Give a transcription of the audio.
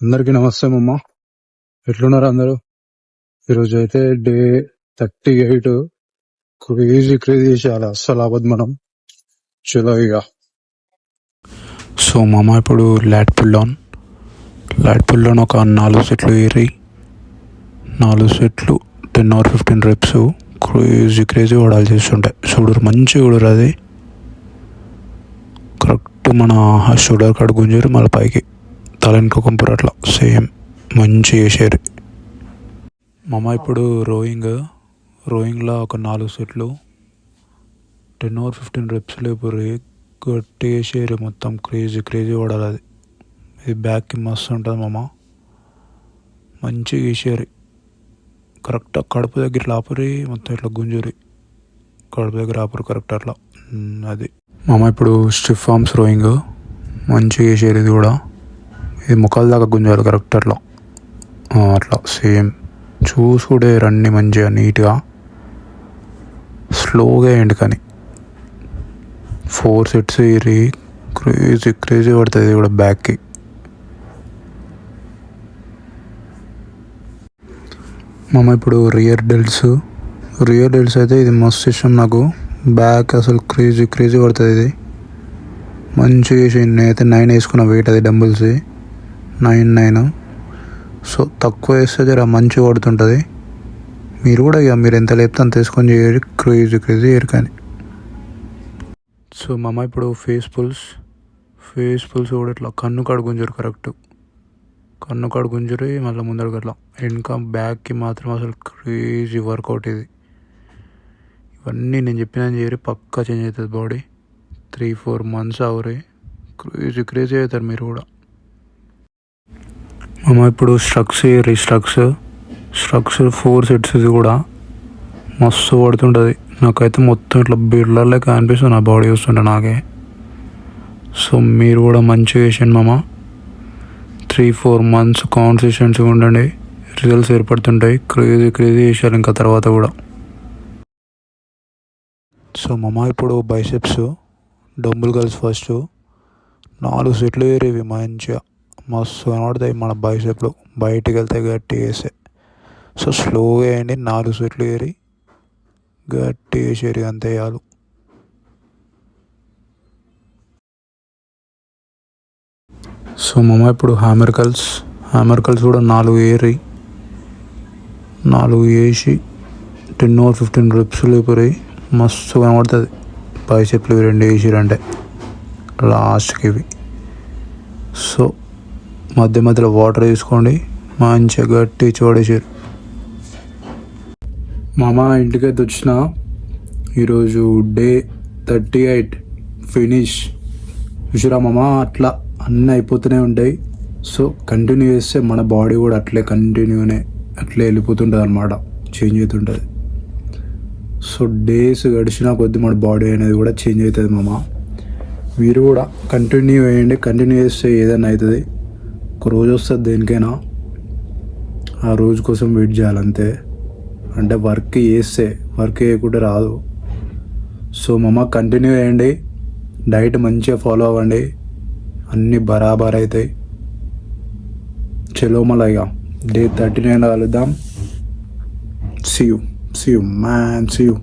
అందరికీ నమస్తే అమ్మ. ఎట్లున్నారు అందరూ? ఈరోజు అయితే డే 38. క్రేజీ చేయాలి, అస్సలు అవ్వదు మనం. చలో ఇక. సో మామ ఇప్పుడు లాట్ పుల్ ఆన్ ఒక 4 సెట్లు ఏరి 4 సెట్లు 10 or 15 reps క్రేజీ ఓడాలు చేస్తుంటాయి. షోల్డర్ మంచి చూడరు, అది కరెక్ట్ మన షోల్డర్ కాడ గుంజరు, మళ్ళీ పైకి తల వెనుక కొంపరు, అట్లా సేమ్ మంచి చేసేది. మామ ఇప్పుడు రోయింగ్లో ఒక 4 సెట్లు 10 or 15 reps లేపురి గట్టి వేసేరి, మొత్తం క్రేజీ ఓడాలి. అది ఇది బ్యాక్కి మస్తు ఉంటుంది మామ, మంచిగా వేసేరి. కరెక్ట్ కడుపు దగ్గర ఇట్లా ఆపురి, మొత్తం ఇట్లా గుంజురి, కడుపు దగ్గర ఆపురు కరెక్ట్ అట్లా. అది మామ ఇప్పుడు స్టిఫ్ ఆర్మ్స్ రోయింగ్ మంచిగా వేసేది. ఇది కూడా ఇది ముఖాల దాకా గుంజాలి కరెక్ట్ అట్లా అట్లా సేమ్ చూసుకుంటే రన్ని మంచిగా నీట్గా స్లోగా వేయండి. కానీ 4 sets ఏరి క్రేజీ పడుతుంది కూడా బ్యాక్కి. మామ ఇప్పుడు రియర్ డెల్స్ అయితే ఇది మస్తు ఇష్టం నాకు. బ్యాక్ అసలు క్రేజీ పడుతుంది. ఇది మంచిగా వేసి నేనైతే 9 వేసుకున్న వెయిట్, అది డంబుల్స్ 9. సో తక్కువ వేస్తే జర మంచిగా పడుతుంటుంది. మీరు కూడా ఇక మీరు ఎంత లేపితే అంత వేసుకొని చేయరు, క్రేజీ చేయరు. కానీ సో మామ ఇప్పుడు ఫేస్ పుల్స్ కూడా ఇట్లా కన్ను కాడు గుంజరు, కరెక్ట్ కన్ను కాడు గుంజరి, మళ్ళీ ముందరకు అట్లా వెనక బ్యాక్కి మాత్రం అసలు క్రేజీ వర్కౌట్. ఇది ఇవన్నీ నేను చెప్పినా చేయరు, పక్కా చేంజ్ అవుతుంది బాడీ. 3-4 months అవరే క్రేజీ అవుతారు మీరు కూడా. మామ ఇప్పుడు స్ట్రక్స్ 4 sets, ఇది కూడా మస్తు పడుతుంటుంది. నాకైతే మొత్తం ఇట్లా బిడ్లర్లే కనిపిస్తుంది నా బాడీ చూస్తుంటే నాకే. సో మీరు కూడా మంచిగా వేసాను మామ. 3-4 months కాన్సిస్టెన్సీగా ఉండండి, రిజల్ట్స్ ఏర్పడుతుంటాయి. క్రేజీ వేసారు ఇంకా తర్వాత కూడా. సో మామ ఇప్పుడు బైసెప్స్ డంబుల్ గర్ల్స్ ఫస్ట్ 4 సెట్లు ఏరేవి మంచిగా మస్తు కనబడతాయి మన బైసెప్లు, బయటికి వెళ్తే గట్టి వేసే. సో స్లోగా వేయండి, 4 సెట్లు ఏరి గట్టి వేసేరి, అంతే చాలు. సో మామ ఇప్పుడు హ్యామర్ కల్స్ కూడా 4 ఏరి 4 వేసి 10 or 15 reps లేపురి, మస్తు కనబడుతుంది. బైసెప్లు 2 వేసిరంటే లాస్ట్కి ఇవి. సో మధ్యలో వాటర్ వేసుకోండి, మంచిగా గట్టి చూడేసారు. మామ ఇంటికైతే వచ్చిన ఈరోజు డే 38 ఫినిష్. చూసిరా మామ, అట్లా అన్నీ అయిపోతూనే ఉంటాయి. సో కంటిన్యూ చేస్తే మన బాడీ కూడా అట్లే అట్లే వెళ్ళిపోతుంటుంది అన్నమాట, చేంజ్ అవుతుంటుంది. సో డేస్ గడిచినా కొద్ది మన బాడీ అనేది కూడా చేంజ్ అవుతుంది మామ. మీరు కూడా కంటిన్యూ చేయండి, కంటిన్యూ చేస్తే ఏదైనా అవుతుంది. ఒక రోజు వస్తుంది దేనికైనా, ఆ రోజు కోసం వెయిట్ చేయాలంతే. అంటే వర్క్ చేయకుండా రాదు. సో మామ కంటిన్యూ చేయండి, డైట్ మంచిగా ఫాలో అవ్వండి, అన్నీ బరాబర్ అవుతాయి. చలో మళ్ళీ ఇక డే 39 కలుద్దాం. See you man, see you.